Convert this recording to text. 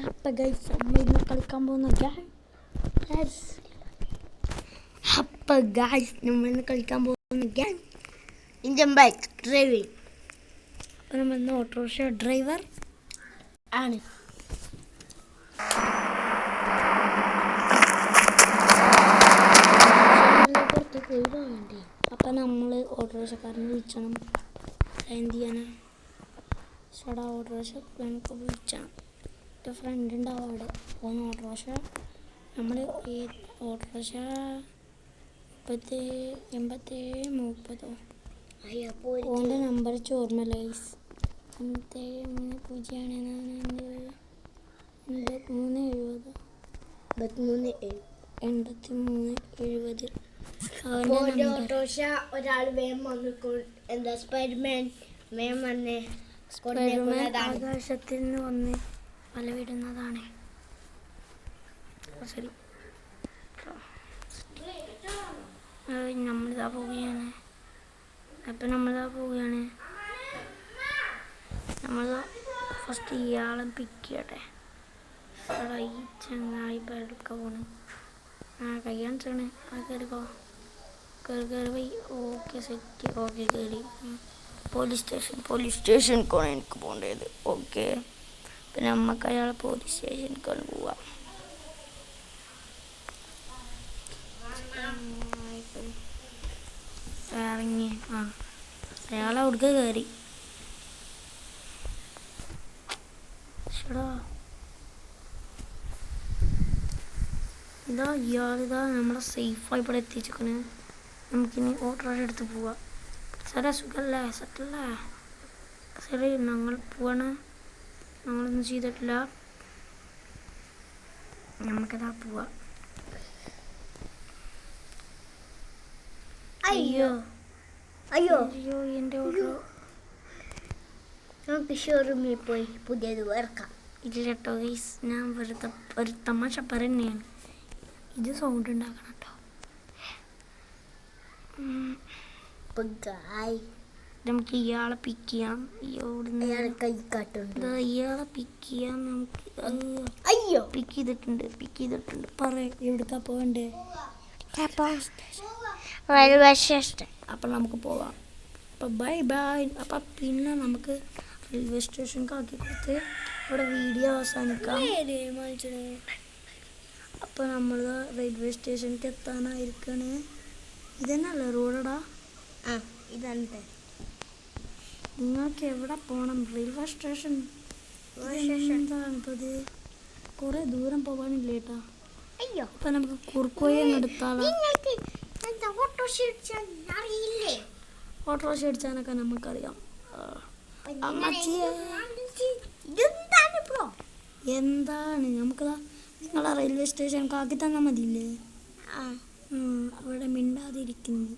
അപ്പം ഗൈസ് നമ്മൾ ഇന്ന് കളിക്കാൻ പോകുന്ന ഇന്ത്യൻ ബൈക്ക് ഡ്രൈവിംഗ്. നമ്മൾ ഇന്ന് ഓട്ടോറിക്ഷ ഡ്രൈവർ ആണ്. പുറത്തേക്ക് ഒഴിവാകണ്ടേ? അപ്പം നമ്മൾ ഓട്ടോറിക്ഷക്കാരനെ വിളിച്ചണം. എന്ത് ചെയ്യാനാ? ചേട്ടാ ഓട്ടോറിക്ഷ നമുക്ക് വിളിച്ചണം. എൻ്റെ ഫ്രണ്ട് ഉണ്ടാവും അവിടെ. പോകുന്ന ഓട്ടോറിക്ഷ നമ്മൾ ഈ ഓട്ടോറിക്ഷ 8730 ഓൻ്റെ നമ്പർ ചോർമല്ല ഗൈസ്. 8770 ഓട്ടോറിക്ഷ ഒരാൾ വേഗം വന്നു. എന്താ സ്പൈഡർമാൻ വേഗം വന്ന് ആകാശത്തിൽ നിന്ന് വന്ന് വല വിടുന്നതാണ്. ശരി, നമ്മളിതാ പോവുകയാണ്. നമ്മളിതാ ഫസ്റ്റ് ഇയാളെ പിക്ക് ചെയ്യട്ടെ. ഈ ചങ്ങായി എടുക്കാൻ പോണ്. കൈ കാണിച്ചാണ്. കയറിക്കോ, കയറി പോയി. Okay set. ഓക്കെ കയറി. പോലീസ് സ്റ്റേഷനിലേക്കാണ് എനിക്ക് പോകേണ്ടത്. ഓക്കെ, പിന്നെ നമുക്ക് അയാൾ പോലീസ് സ്റ്റേഷനിലേക്കാണ് പോവാം. ഇറങ്ങി അയാൾ അവിടേക്ക് കയറി. ഇയാളിതാ നമ്മളെ സേഫായി ഇവിടെ എത്തിച്ചിരിക്കണ്. നമുക്കിനി ഓട്ടോറിക്ഷ എടുത്ത് പോവാം. സാറേ സുഖമല്ലേ? സെറ്റല്ലേ? ശരി, ഞങ്ങൾ പോവാണ്. ഞങ്ങളൊന്നും ചെയ്തിട്ടില്ല. നമുക്കിതാ പോവാം. അയ്യോ എൻ്റെ ഓട്ടോ. നമുക്ക് ഷോറൂമിൽ പോയി പുതിയത് വേർക്കാം. ഇല്ല കേട്ടോ ഗൈസ്, ഞാൻ വെറുതെ ഒരു തമാശ പറയുന്നതാണ്. ഇത് സൗണ്ട് ഉണ്ടാക്കണം കേട്ടോ. നമുക്ക് ഇയാളെ പിക്ക് ചെയ്യാം. ഇയാളെ കൈ കാട്ടുണ്ട്. ഇയാളെ പിക്ക് ചെയ്യാം നമുക്ക്. അയ്യോ, പിക്ക് ചെയ്തിട്ടുണ്ട്. പറയാം എവിടേക്കാ പോകണ്ടേ? Railway station. അപ്പം നമുക്ക് പോവാം. അപ്പം ബൈ. അപ്പം പിന്നെ നമുക്ക് റെയിൽവേ സ്റ്റേഷനിലേക്ക് ആക്കി കൊടുത്ത് ഇവിടെ വീഡിയോ അവസാനിക്കാം. അപ്പോൾ നമ്മൾ റെയിൽവേ സ്റ്റേഷനിലേക്ക് എത്താനായിരിക്കണേ. ഇതന്നെയല്ലേ റോഡടാ? ഇതല്ലേ. നിങ്ങൾക്ക് എവിടെ പോകണം? Railway station. എന്താണിത്? കുറേ ദൂരം പോകാനില്ല കേട്ടാ. അയ്യോ, അപ്പം നമുക്ക് കുറുക്കോയെ എടുത്താലോ? ഓട്ടോറിക്ഷ അടിച്ചാനൊക്കെ നമുക്കറിയാം. എന്താണ് നമുക്കതാ നിങ്ങളെ റെയിൽവേ സ്റ്റേഷനിലേക്ക് ആക്കി തന്നാൽ മതിയില്ലേ? അവിടെ മിണ്ടാതിരിക്കുന്നു.